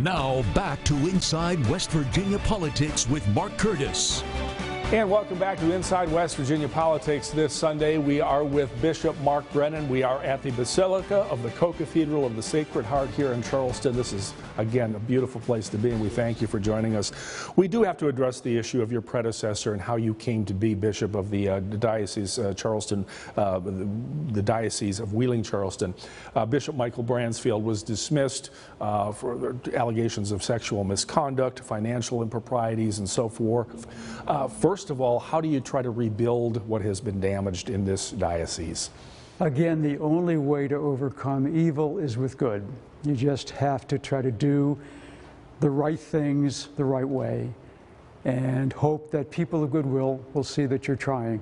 Now back to Inside West Virginia Politics with Mark Curtis. And welcome back to Inside West Virginia Politics. This Sunday we are with Bishop Mark Brennan. We are at the Basilica of the Co-Cathedral of the Sacred Heart here in Charleston. This is, again, a beautiful place to be, and we thank you for joining us. We do have to address the issue of your predecessor and how you came to be Bishop of the Diocese Charleston, the Diocese of Wheeling-Charleston. Bishop Michael Bransfield was dismissed for allegations of sexual misconduct, financial improprieties, and so forth. First of all, how do you try to rebuild what has been damaged in this diocese? Again, the only way to overcome evil is with good. You just have to try to do the right things the right way and hope that people of goodwill will see that you're trying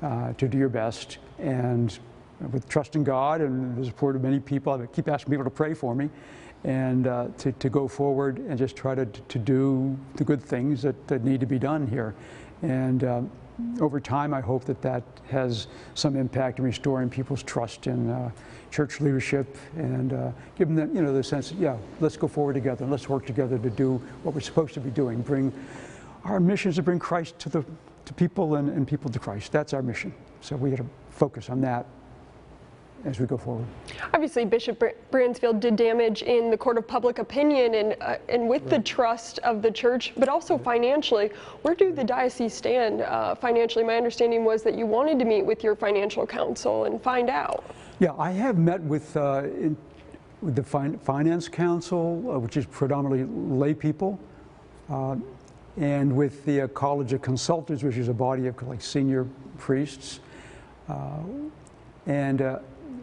to do your best. And with trust in God and the support of many people, I keep asking people to pray for me and to go forward and just try to do the good things that need to be done here. And over time, I hope that has some impact in restoring people's trust in church leadership and giving them, the sense that, yeah, let's go forward together and let's work together to do what we're supposed to be doing. Our mission is to bring Christ to people and people to Christ. That's our mission. So we got to focus on that as we go forward. Obviously, Bishop Bransfield did damage in the court of public opinion and with the trust of the church, but also financially. Where do the diocese stand financially? My understanding was that you wanted to meet with your financial counsel and find out. Yeah, I have met with the Finance Council, which is predominantly lay people, and with the College of Consultants, which is a body of like senior priests, and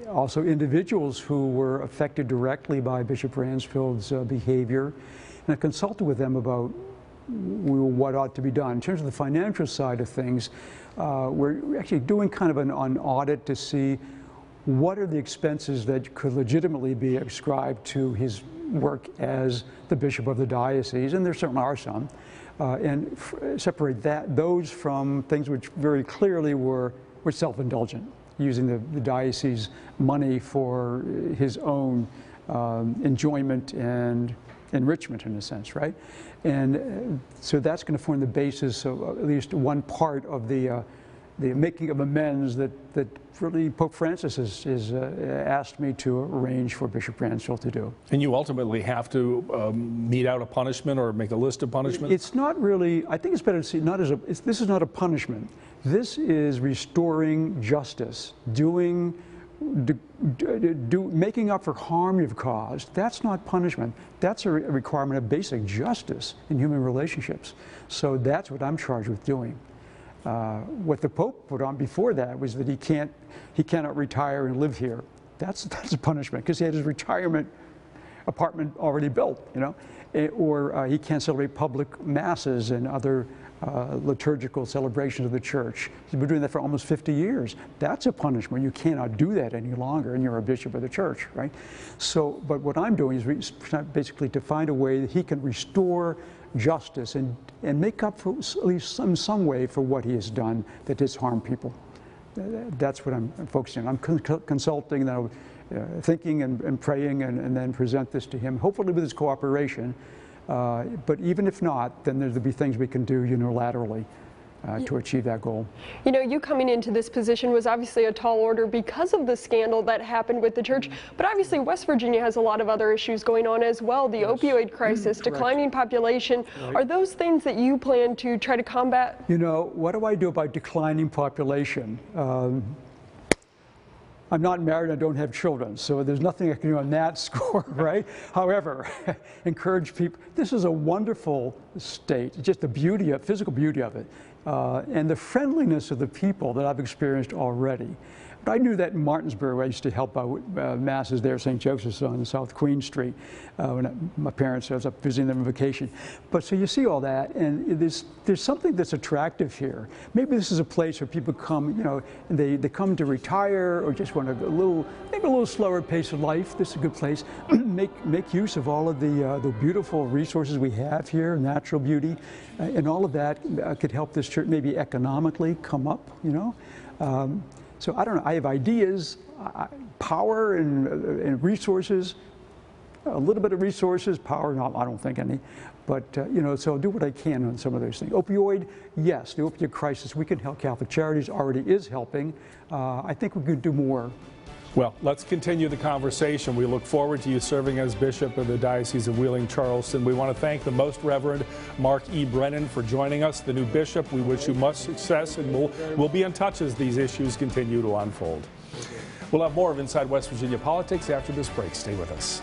also individuals who were affected directly by Bishop Bransfield's behavior, and I consulted with them about what ought to be done. In terms of the financial side of things, we're actually doing kind of an audit to see what are the expenses that could legitimately be ascribed to his work as the bishop of the diocese, and there certainly are some, and separate those from things which very clearly were self-indulgent, using the diocese money for his own enjoyment and enrichment, in a sense, right? And so that's going to form the basis of at least one part of the making of amends that really Pope Francis has asked me to arrange for Bishop Bransfield to do. And you ultimately have to mete out a punishment or make a list of punishments? It's not really, I think it's better to see, this is not a punishment. This is restoring justice, making up for harm you've caused. That's not punishment. That's a requirement of basic justice in human relationships. So that's what I'm charged with doing. What the Pope put on before that was that he cannot retire and live here. That's a punishment because he had his retirement apartment already built, or he can't celebrate public masses and other liturgical celebrations of the church. He's been doing that for almost 50 years. That's a punishment. You cannot do that any longer, and you're a bishop of the church, right? So, but what I'm doing is basically to find a way that he can restore justice and make up for at least some way for what he has done that has harmed people. That's what I'm focusing on. I'm consulting, thinking and praying, and then present this to him, hopefully with his cooperation. But even if not, then there'll be things we can do unilaterally to achieve that goal. You coming into this position was obviously a tall order because of the scandal that happened with the church, but obviously West Virginia has a lot of other issues going on as well. The opioid crisis, declining population. Right. Are those things that you plan to try to combat? What do I do about declining population? I'm not married, I don't have children, so there's nothing I can do on that score, right? However, encourage people. This is a wonderful state, just the beauty of, physical beauty of it, and the friendliness of the people that I've experienced already. But I knew that in Martinsburg, where I used to help out masses there, St. Joseph's on South Queen Street, when my parents, I was up visiting them on vacation. But so you see all that, and there's something that's attractive here. Maybe this is a place where people come, they come to retire or just want maybe a little slower pace of life. This is a good place. make use of all of the beautiful resources we have here, natural beauty, and all of that could help this church maybe economically come up, So I don't know, I have ideas, power and resources. a little bit of resources, power, not, I don't think any, but you know, so I'll do what I can on some of those things. Opioid, yes, the opioid crisis, we can help. Catholic Charities already is helping. I think we could do more. Well, let's continue the conversation. We look forward to you serving as Bishop of the Diocese of Wheeling-Charleston. We want to thank the Most Reverend Mark E. Brennan for joining us, the new bishop. We wish you much success, and we'll be in touch as these issues continue to unfold. We'll have more of Inside West Virginia Politics after this break. Stay with us.